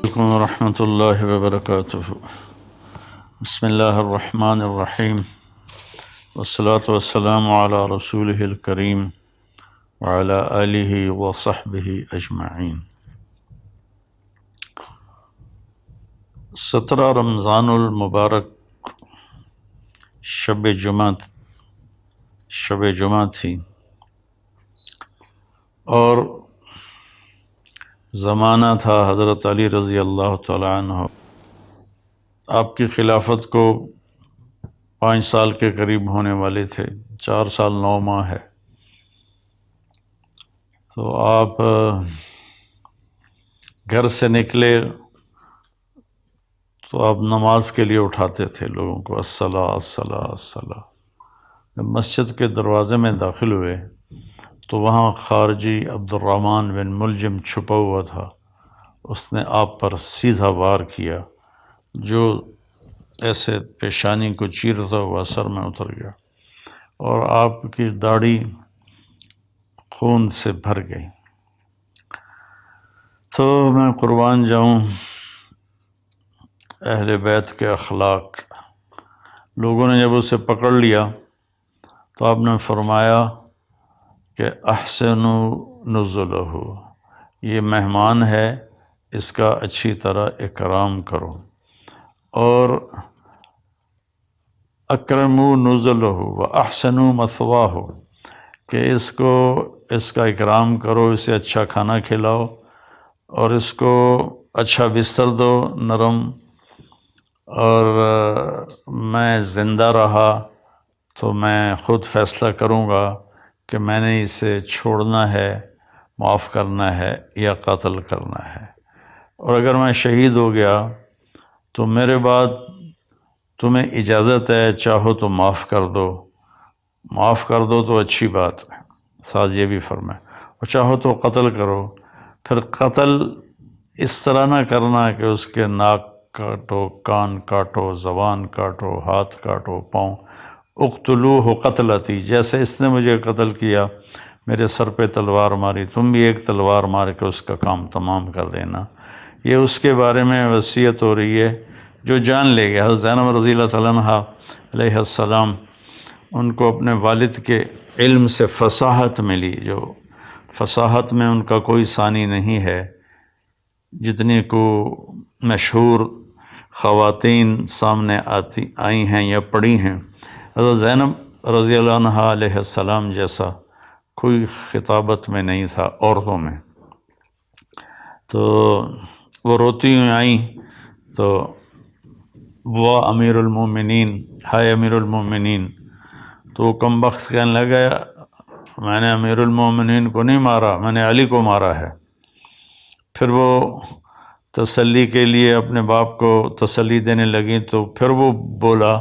علیکم ورحمۃ اللہ وبرکاتہ۔ بسم اللہ الرحمن الرحیم، والصلاة والسلام علی رسولہ الکریم وعلی آلہ وصحبہ اجمعین۔ 17 رمضان المبارک شب جمعہ تھی، اور زمانہ تھا حضرت علی رضی اللہ تعالیٰ عنہ۔ آپ کی خلافت کو 5 سال کے قریب ہونے والے تھے، 4 سال 9 ماہ ہے۔ تو آپ گھر سے نکلے تو آپ نماز کے لیے اٹھاتے تھے لوگوں کو، الصلاۃ الصلاۃ الصلاۃ۔ جب مسجد کے دروازے میں داخل ہوئے تو وہاں خارجی عبد الرحمن بن ملجم چھپا ہوا تھا۔ اس نے آپ پر سیدھا وار کیا، جو ایسے پیشانی کو چیرتا ہوا سر میں اتر گیا، اور آپ کی داڑھی خون سے بھر گئی۔ تو میں قربان جاؤں اہل بیت کے اخلاق۔ لوگوں نے جب اسے پکڑ لیا تو آپ نے فرمایا کہ احسنوا نزلہ، یہ مہمان ہے، اس کا اچھی طرح اکرام کرو، اور اکرموا نزلہ واحسنوا مثواہ، کہ اس کا اکرام کرو، اسے اچھا کھانا کھلاؤ، اور اس کو اچھا بستر دو نرم، اور میں زندہ رہا تو میں خود فیصلہ کروں گا کہ میں نے اسے چھوڑنا ہے، معاف کرنا ہے یا قتل کرنا ہے، اور اگر میں شہید ہو گیا تو میرے بعد تمہیں اجازت ہے، چاہو تو معاف کر دو تو اچھی بات ہے، ساتھ یہ بھی فرمائے، اور چاہو تو قتل کرو۔ پھر قتل اس طرح نہ کرنا کہ اس کے ناک کاٹو، کان کاٹو، زبان کاٹو، ہاتھ کاٹو، پاؤں۔ اقتلوہ قتلتی، جیسے اس نے مجھے قتل کیا، میرے سر پہ تلوار ماری، تم بھی ایک تلوار مار کے اس کا کام تمام کر دینا۔ یہ اس کے بارے میں وصیت ہو رہی ہے جو جان لے گیا۔ حضرت زینب رضی اللہ تعالیٰ عنہ علیہ السلام، ان کو اپنے والد کے علم سے فصاحت ملی، جو فصاحت میں ان کا کوئی ثانی نہیں ہے۔ جتنی کو مشہور خواتین سامنے آئی ہیں یا پڑھی ہیں، حضرت زینب رضی اللہ عنہ علیہ السلام جیسا کوئی خطابت میں نہیں تھا عورتوں میں۔ تو وہ روتی ہوئی آئیں تو وہ امیر المومنین، ہائے امیر المومنین، تو وہ کم بخت کہنے لگا میں نے امیر المومنین کو نہیں مارا، میں نے علی کو مارا ہے۔ پھر وہ تسلی کے لیے اپنے باپ کو تسلی دینے لگیں، تو پھر وہ بولا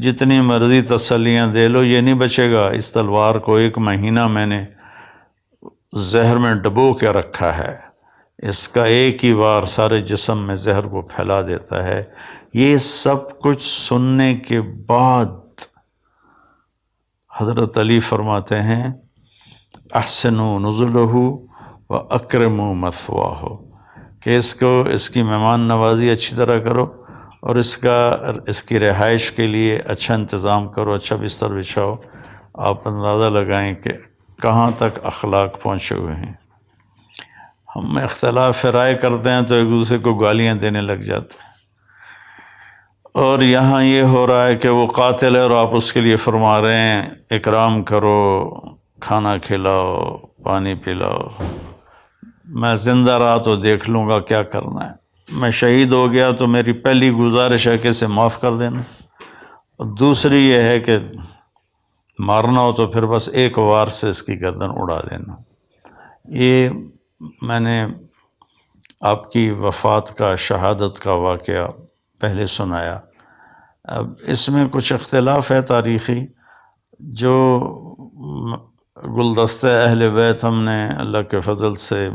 جتنی مرضی تسلیاں دے لو، یہ نہیں بچے گا، اس تلوار کو 1 مہینہ میں نے زہر میں ڈبو کے رکھا ہے، اس کا ایک ہی وار سارے جسم میں زہر کو پھیلا دیتا ہے۔ یہ سب کچھ سننے کے بعد حضرت علی فرماتے ہیں احسنوا نزلہ واکرموا مثواہ، کہ اس کی مہمان نوازی اچھی طرح کرو، اور اس کی رہائش کے لیے اچھا انتظام کرو، اچھا بستر بچھاؤ۔ آپ اندازہ لگائیں کہ کہاں تک اخلاق پہنچے ہوئے ہیں۔ ہم اختلاف رائے کرتے ہیں تو ایک دوسرے کو گالیاں دینے لگ جاتے ہیں، اور یہاں یہ ہو رہا ہے کہ وہ قاتل ہے اور آپ اس کے لیے فرما رہے ہیں اکرام کرو، کھانا کھلاؤ، پانی پلاؤ۔ میں زندہ رہا تو دیکھ لوں گا کیا کرنا ہے، میں شہید ہو گیا تو میری پہلی گزارش ہے کہ اسے معاف کر دینا، اور دوسری یہ ہے کہ مارنا ہو تو پھر بس 1 وار سے اس کی گردن اڑا دینا۔ یہ میں نے آپ کی وفات کا، شہادت کا واقعہ پہلے سنایا۔ اب اس میں کچھ اختلاف ہے تاریخی، جو گلدستہ اہل بیت ہم نے اللہ کے فضل سے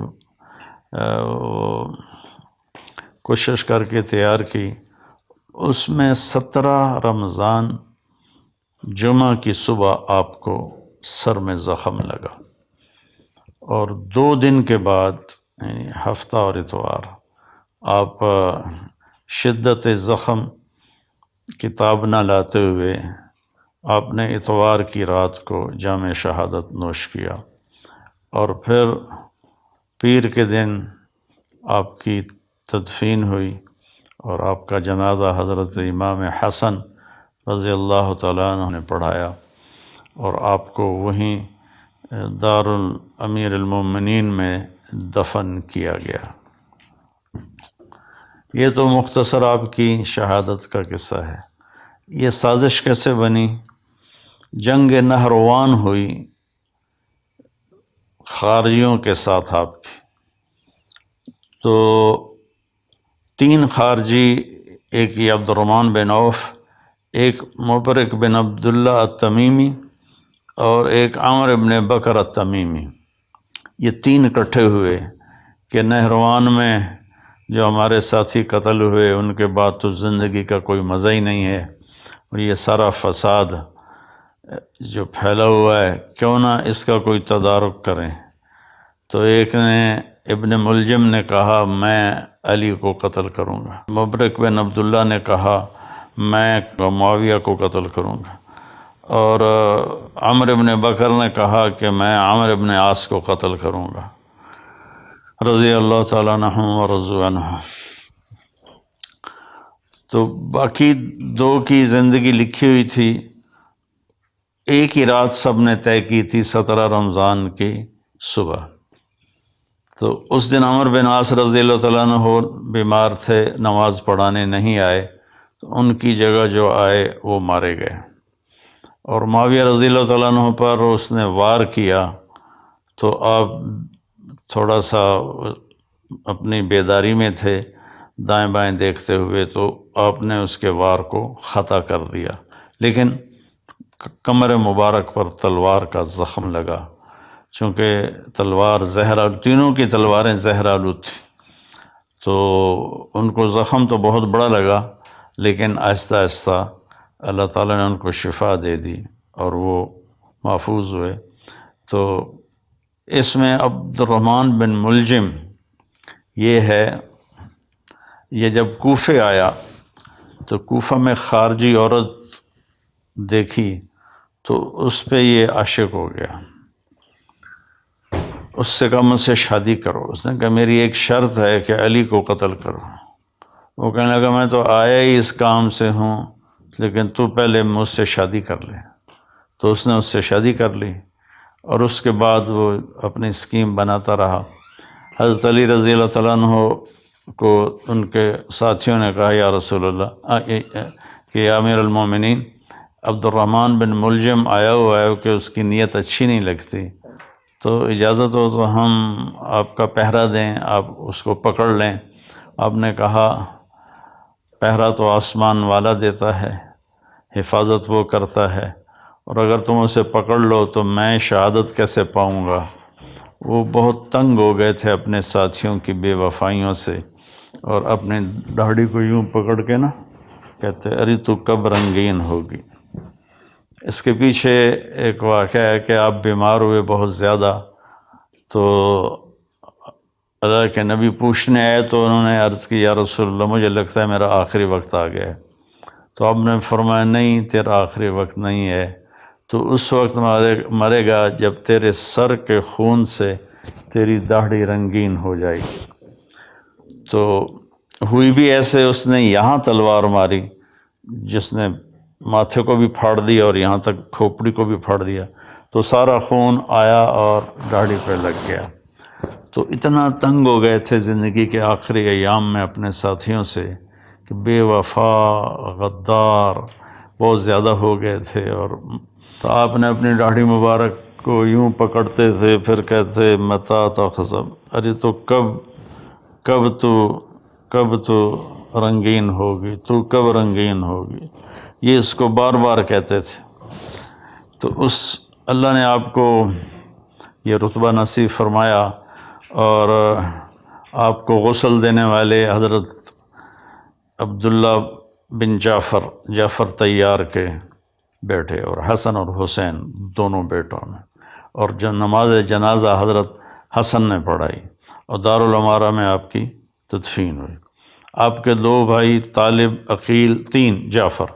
کوشش کر کے تیار کی، اس میں 17 رمضان جمعہ کی صبح آپ کو سر میں زخم لگا، اور 2 دن کے بعد یعنی ہفتہ اور اتوار آپ شدت زخم کتاب نہ لاتے ہوئے آپ نے اتوار کی رات کو جام شہادت نوش کیا، اور پھر پیر کے دن آپ کی تدفین ہوئی، اور آپ کا جنازہ حضرت امام حسن رضی اللہ تعالیٰ عنہ نے پڑھایا، اور آپ کو وہیں دار الامیر المومنین میں دفن کیا گیا۔ یہ تو مختصر آپ کی شہادت کا قصہ ہے۔ یہ سازش کیسے بنی؟ جنگ نہروان ہوئی خارجیوں کے ساتھ آپ کی، تو 3 خارجی، ایک یہ عبد الرحمن بن عوف، ایک مبرک بن عبداللہ التمیمی، اور ایک عامر بن بکر التمیمی، یہ 3 اکٹھے ہوئے کہ نہروان میں جو ہمارے ساتھی قتل ہوئے ان کے بعد تو زندگی کا کوئی مزہ ہی نہیں ہے، اور یہ سارا فساد جو پھیلا ہوا ہے کیوں نہ اس کا کوئی تدارک کریں۔ تو ایک نے ابن ملجم نے کہا میں علی کو قتل کروں گا، مبرک بن عبداللہ نے کہا میں معاویہ کو قتل کروں گا، اور عمر بن بکر نے کہا کہ میں عامر بن عاص کو قتل کروں گا، رضی اللہ تعالیٰ عنہم ورضوا عنہ۔ تو باقی 2 کی زندگی لکھی ہوئی تھی، ایک ہی رات سب نے طے کی تھی، 17 رمضان کی صبح۔ تو اس دن عمر بن عاص رضی اللہ تعالیٰ عنہ بیمار تھے، نماز پڑھانے نہیں آئے، تو ان کی جگہ جو آئے وہ مارے گئے، اور معاویہ رضی اللہ تعالیٰ عنہ پر اس نے وار کیا، تو آپ تھوڑا سا اپنی بیداری میں تھے، دائیں بائیں دیکھتے ہوئے، تو آپ نے اس کے وار کو خطا کر دیا، لیکن کمر مبارک پر تلوار کا زخم لگا، چونکہ تلوار زہر، تینوں کی تلواریں زہر آلود تھیں، تو ان کو زخم تو بہت بڑا لگا، لیکن آہستہ آہستہ اللہ تعالیٰ نے ان کو شفا دے دی اور وہ محفوظ ہوئے۔ تو اس میں عبد الرحمن بن ملجم یہ ہے، یہ جب کوفے آیا تو کوفہ میں خارجی عورت دیکھی تو اس پہ یہ عاشق ہو گیا، اس سے کہا مجھ سے شادی کرو۔ اس نے کہا میری ایک شرط ہے کہ علی کو قتل کرو۔ وہ کہنے لگا میں تو آیا ہی اس کام سے ہوں، لیکن تو پہلے مجھ سے شادی کر لے۔ تو اس نے اس سے شادی کر لی، اور اس کے بعد وہ اپنی اسکیم بناتا رہا۔ حضرت علی رضی اللہ تعالیٰ عنہ کو ان کے ساتھیوں نے کہا یا رسول اللہ کہ یا امیر المومنین، عبد الرحمن بن ملجم آیا ہوا ہے کہ اس کی نیت اچھی نہیں لگتی، تو اجازت ہو تو ہم آپ کا پہرا دیں، آپ اس کو پکڑ لیں۔ آپ نے کہا پہرا تو آسمان والا دیتا ہے، حفاظت وہ کرتا ہے، اور اگر تم اسے پکڑ لو تو میں شہادت کیسے پاؤں گا؟ وہ بہت تنگ ہو گئے تھے اپنے ساتھیوں کی بے وفائیوں سے، اور اپنی داڑھی کو یوں پکڑ کے نا کہتے ارے تو کب رنگین ہوگی۔ اس کے پیچھے ایک واقعہ ہے کہ آپ بیمار ہوئے بہت زیادہ، تو اللہ کے نبی پوچھنے آئے تو انہوں نے عرض کی یا رسول اللہ مجھے لگتا ہے میرا آخری وقت آ گیا ہے۔ تو آپ نے فرمایا نہیں، تیرا آخری وقت نہیں ہے، تو اس وقت مرے گا جب تیرے سر کے خون سے تیری داڑھی رنگین ہو جائے گی۔ تو ہوئی بھی ایسے، اس نے یہاں تلوار ماری جس نے ماتھے کو بھی پھاڑ دیا اور یہاں تک کھوپڑی کو بھی پھاڑ دیا، تو سارا خون آیا اور داڑھی پہ لگ گیا۔ تو اتنا تنگ ہو گئے تھے زندگی کے آخری ایام میں اپنے ساتھیوں سے کہ بے وفا، غدار بہت زیادہ ہو گئے تھے، اور تو آپ نے اپنی داڑھی مبارک کو یوں پکڑتے تھے، پھر کہتے متا تخزب، ارے تو کب تو رنگین ہوگی، تو کب رنگین ہوگی، یہ اس کو بار بار کہتے تھے۔ تو اس اللہ نے آپ کو یہ رتبہ نصیب فرمایا، اور آپ کو غسل دینے والے حضرت عبداللہ بن جعفر طیار کے بیٹے، اور حسن اور حسین دونوں بیٹوں نے، اور جو نماز جنازہ حضرت حسن نے پڑھائی، اور دارالعمارہ میں آپ کی تدفین ہوئی۔ آپ کے 2 بھائی طالب، عقیل، 3 جعفر۔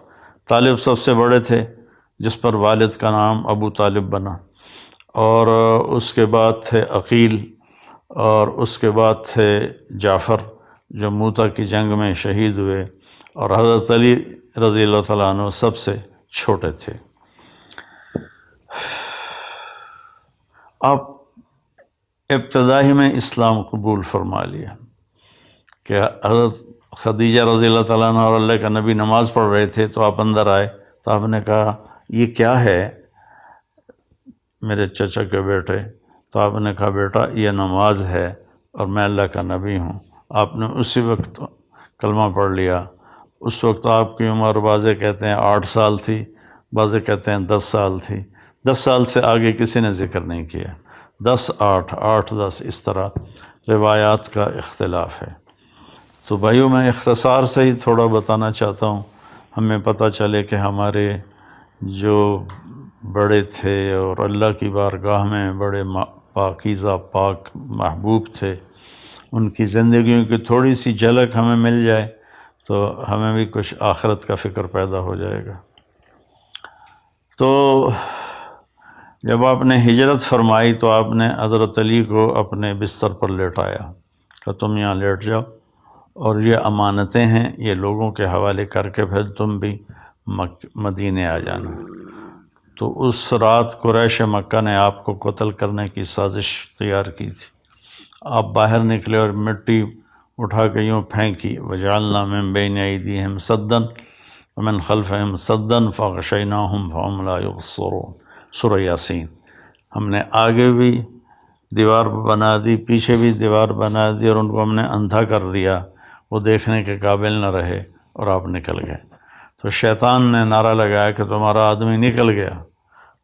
طالب سب سے بڑے تھے جس پر والد کا نام ابو طالب بنا، اور اس کے بعد تھے عقیل، اور اس کے بعد تھے جعفر جو موتا کی جنگ میں شہید ہوئے، اور حضرت علی رضی اللہ تعالیٰ عنہ سب سے چھوٹے تھے۔ آپ ابتدائی میں اسلام قبول فرما لیا کہ حضرت خدیجہ رضی اللہ تعالیٰ عنہ اور اللہ کا نبی نماز پڑھ رہے تھے تو آپ اندر آئے، تو آپ نے کہا یہ کیا ہے میرے چچا کے بیٹے؟ تو آپ نے کہا بیٹا یہ نماز ہے اور میں اللہ کا نبی ہوں۔ آپ نے اسی وقت کلمہ پڑھ لیا۔ اس وقت آپ کی عمر بعضے کہتے ہیں 8 سال تھی، بعضے کہتے ہیں 10 سال تھی۔ 10 سال سے آگے کسی نے ذکر نہیں کیا، 10 8 8 10 اس طرح روایات کا اختلاف ہے۔ تو بھائیوں میں اختصار سے ہی تھوڑا بتانا چاہتا ہوں، ہمیں پتہ چلے کہ ہمارے جو بڑے تھے اور اللہ کی بارگاہ میں بڑے پاکیزہ پاک محبوب تھے، ان کی زندگیوں کی تھوڑی سی جھلک ہمیں مل جائے تو ہمیں بھی کچھ آخرت کا فکر پیدا ہو جائے گا۔ تو جب آپ نے ہجرت فرمائی تو آپ نے حضرت علی کو اپنے بستر پر لیٹایا کہ تم یہاں لیٹ جاؤ، اور یہ امانتیں ہیں، یہ لوگوں کے حوالے کر کے پھر تم بھی مدینے آ جانا۔ تو اس رات قریش مکہ نے آپ کو قتل کرنے کی سازش تیار کی تھی۔ آپ باہر نکلے اور مٹی اٹھا کے یوں پھینکی، وَجَعَلْنَا مِن بَيْنِ أَيْدِيهِمْ سَدًّا وَمِنْ خَلْفِهِمْ سَدًّا فَغَشَيْنَاهُمْ فَهُمْ لَا يُبْصِرُونَ، سورہ یاسین۔ ہم نے آگے بھی دیوار بنا دی، پیچھے بھی دیوار بنا دی، اور ان کو ہم نے اندھا کر دیا، وہ دیکھنے کے قابل نہ رہے اور آپ نکل گئے۔ تو شیطان نے نعرہ لگایا کہ تمہارا آدمی نکل گیا۔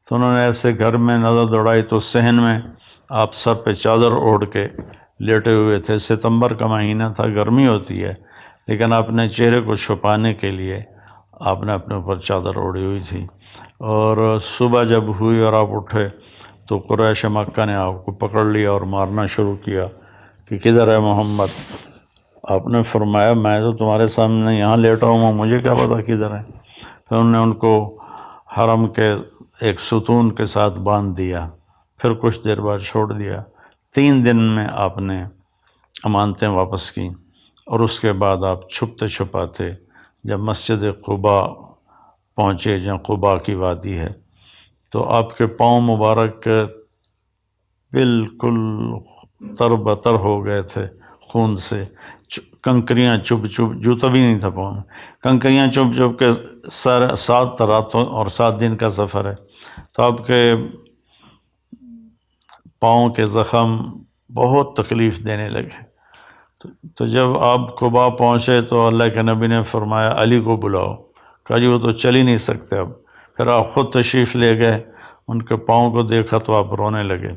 تو انہوں نے ایسے گھر میں نظر دوڑائی تو صحن میں آپ سر پہ چادر اوڑھ کے لیٹے ہوئے تھے۔ ستمبر کا مہینہ تھا، گرمی ہوتی ہے، لیکن اپنے چہرے کو چھپانے کے لیے آپ نے اپنے اوپر چادر اوڑھی ہوئی تھی۔ اور صبح جب ہوئی اور آپ اٹھے تو قریش مکہ نے آپ کو پکڑ لیا اور مارنا شروع کیا کہ کدھر ہے محمد؟ آپ نے فرمایا میں تو تمہارے سامنے یہاں لیٹا ہوں، مجھے کیا پتا کدھر ہے؟ پھر انہوں نے ان کو حرم کے ایک ستون کے ساتھ باندھ دیا، پھر کچھ دیر بعد چھوڑ دیا۔ 3 دن میں آپ نے امانتیں واپس کیں، اور اس کے بعد آپ چھپتے چھپاتے جب مسجد قباء پہنچے، جہاں قباء کی وادی ہے، تو آپ کے پاؤں مبارک بالکل تر بتر ہو گئے تھے خون سے، کنکریاں چپ چپ، جوتا بھی نہیں تھا پاؤں میں، کنکریاں چپ چپ کے 7 راتوں اور 7 دن کا سفر ہے۔ تو آپ کے پاؤں کے زخم بہت تکلیف دینے لگے۔ تو جب آپ قباء پہنچے تو اللہ کے نبی نے فرمایا علی کو بلاؤ، کہا جی وہ تو چل ہی نہیں سکتے اب۔ پھر آپ خود تشریف لے گئے، ان کے پاؤں کو دیکھا تو آپ رونے لگے۔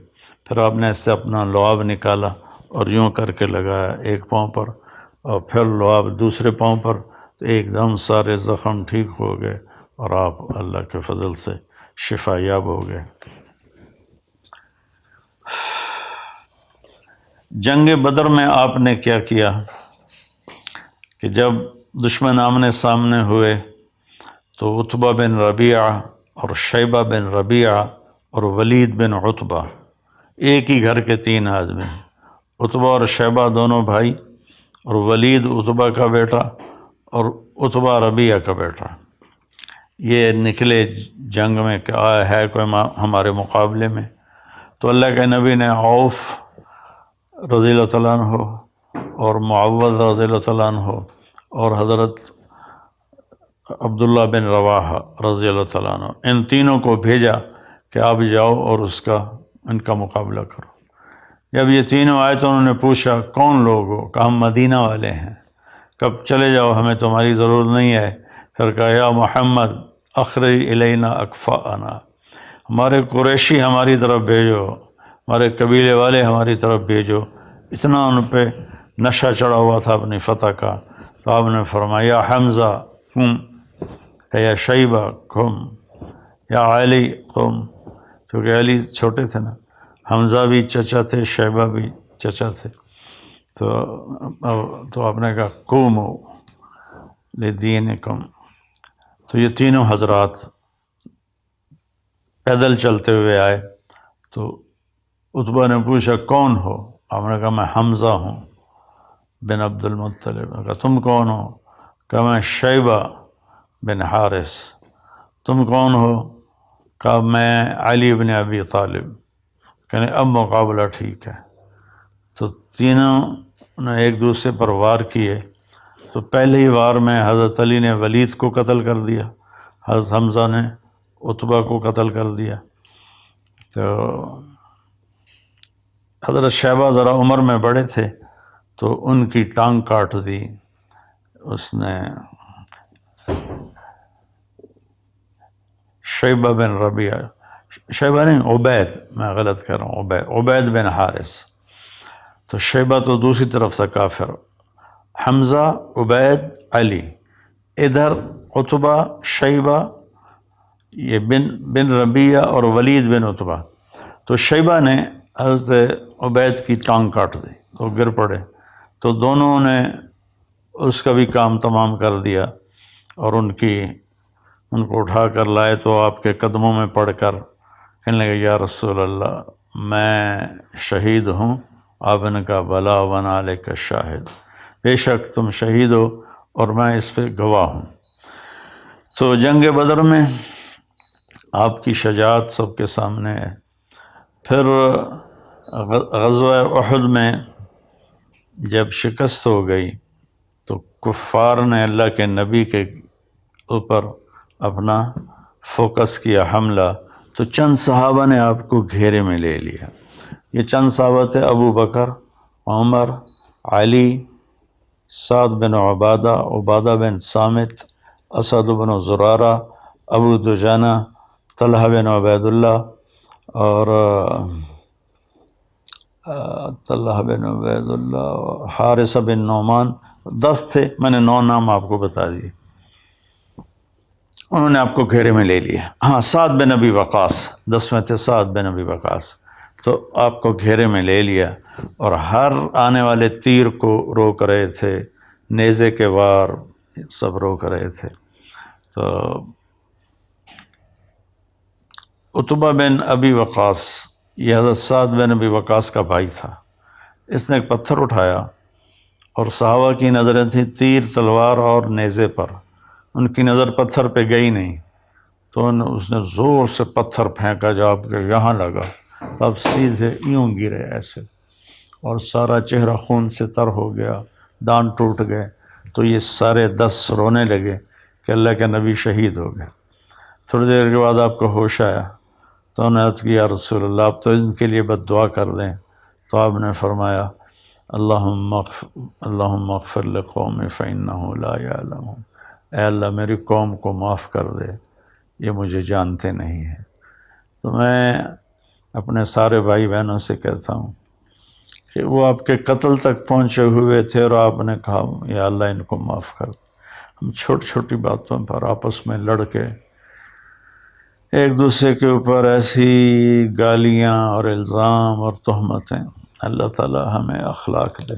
پھر آپ نے ایسے اپنا لعاب نکالا اور یوں کر کے لگایا ایک پاؤں پر، اور پھر لعاب دوسرے پاؤں پر، تو ایک دم سارے زخم ٹھیک ہو گئے اور آپ اللہ کے فضل سے شفا یاب ہو گئے۔ جنگ بدر میں آپ نے کیا کیا کہ جب دشمن آمنے سامنے ہوئے تو عتبہ بن ربیعہ اور شیبہ بن ربیعہ اور ولید بن عتبہ، ایک ہی گھر کے 3 آدمی، عتبہ اور شیبہ دونوں بھائی، اور ولید عتبہ کا بیٹا اور عتبہ ربیعہ کا بیٹا، یہ نکلے جنگ میں کہ ہے کوئی ہمارے مقابلے میں۔ تو اللہ کے نبی نے عوف رضی اللہ تعالیٰ عنہ اور معوذ رضی اللہ تعالیٰ عنہ اور حضرت عبداللہ بن رواحہ رضی اللہ تعالیٰ عنہ، ان تینوں کو بھیجا کہ آپ جاؤ اور ان کا مقابلہ کرو۔ جب یہ تینوں آئے تو انہوں نے پوچھا کون لوگ ہو؟ کہا ہم مدینہ والے ہیں۔ کب چلے جاؤ، ہمیں تمہاری ضرورت نہیں ہے۔ پھر کہا یا محمد اخرج الینا اکفاءنا، ہمارے قریشی ہماری طرف بھیجو، ہمارے قبیلے والے ہماری طرف بھیجو۔ اتنا ان پہ نشہ چڑھا ہوا تھا اپنی فتح کا۔ تو آپ نے فرمایا یا حمزہ قم، یا شیبہ قم، یا علی قم، کیونکہ علی چھوٹے تھے نا، حمزہ بھی چچا تھے، شیبہ بھی چچا تھے۔ تو آپ نے کہا قوموا لدینکم. تو یہ تینوں حضرات پیدل چلتے ہوئے آئے. تو عتبہ نے پوچھا کون ہو؟ آپ نے کہا میں حمزہ ہوں بن عبد المطلب. کہا تم کون ہو؟ کہا میں شیبہ بن حارث. تم کون ہو؟ کہا میں علی بن ابی طالب. کہنے اب مقابلہ ٹھیک ہے. تو تینوں نے ایک دوسرے پر وار کیے. تو پہلے ہی وار میں حضرت علی نے ولید کو قتل کر دیا، حضرت حمزہ نے عتبہ کو قتل کر دیا. تو حضرت شیبہ ذرا عمر میں بڑے تھے تو ان کی ٹانگ کاٹ دی اس نے. شیبہ بن ربیعہ، شیبہ نہیں عبید، میں غلط کر رہا ہوں، عبید بن حارث. تو شیبہ تو دوسری طرف سے کافر، حمزہ، عبید، علی. ادھر عتبہ، شیبہ، یہ بن ربیعہ اور ولید بن عتبہ. تو شیبہ نے حضرت عبید کی ٹانگ کاٹ دی تو گر پڑے. تو دونوں نے اس کا بھی کام تمام کر دیا اور ان کو اٹھا کر لائے. تو آپ کے قدموں میں پڑھ کر کہنے لگے یا رسول اللہ میں شہید ہوں. آپ نے کہا بلا وانا علیک شاہد، بے شک تم شہید ہو اور میں اس پہ گواہ ہوں. تو جنگ بدر میں آپ کی شجاعت سب کے سامنے ہے. پھر غزوہ احد میں جب شکست ہو گئی تو کفار نے اللہ کے نبی کے اوپر اپنا فوکس کیا حملہ. تو چند صحابہ نے آپ کو گھیرے میں لے لیا. یہ چند صحابہ تھے ابو بکر، عمر، علی، سعد بن عبادہ، عبادہ بن صامت، اسد بن زرارہ، ابو دجانہ، طلحہ بن عبید اللہ اور حارثہ بن نعمان. 10 تھے، میں نے 9 نام آپ کو بتا دیے. انہوں نے آپ کو گھیرے میں لے لیا. ہاں سعد بن ابی وقاص 10 میں تھے، سعد بن ابی وقاص. تو آپ کو گھیرے میں لے لیا اور ہر آنے والے تیر کو روک رہے تھے، نیزے کے وار سب روک رہے تھے. تو عتبہ بن ابی وقاص یہ حضرت سعد بن ابی وقاص کا بھائی تھا. اس نے ایک پتھر اٹھایا اور صحابہ کی نظریں تھیں تیر، تلوار اور نیزے پر. ان کی نظر پتھر پہ گئی نہیں تو اس نے زور سے پتھر پھینکا جو آپ کے یہاں لگا. تب سیدھے یوں گرے ایسے اور سارا چہرہ خون سے تر ہو گیا، دان ٹوٹ گئے. تو یہ سارے 10 رونے لگے کہ اللہ کے نبی شہید ہو گئے. تھوڑی دیر کے بعد آپ کو ہوش آیا تو انہوں نے عرض کیا یا رسول اللہ آپ تو ان کے لیے بد دعا کر دیں. تو آپ نے فرمایا اللہم اغفر لقومی فإنہ لا یعلمون، اے اللہ میری قوم کو معاف کر دے، یہ مجھے جانتے نہیں ہیں. تو میں اپنے سارے بھائی بہنوں سے کہتا ہوں کہ وہ آپ کے قتل تک پہنچے ہوئے تھے اور آپ نے کہا یا اللہ ان کو معاف کر دے. ہم چھوٹی چھوٹی باتوں پر آپس میں لڑ کے ایک دوسرے کے اوپر ایسی گالیاں اور الزام اور تہمتیں، اللہ تعالی ہمیں اخلاق دے.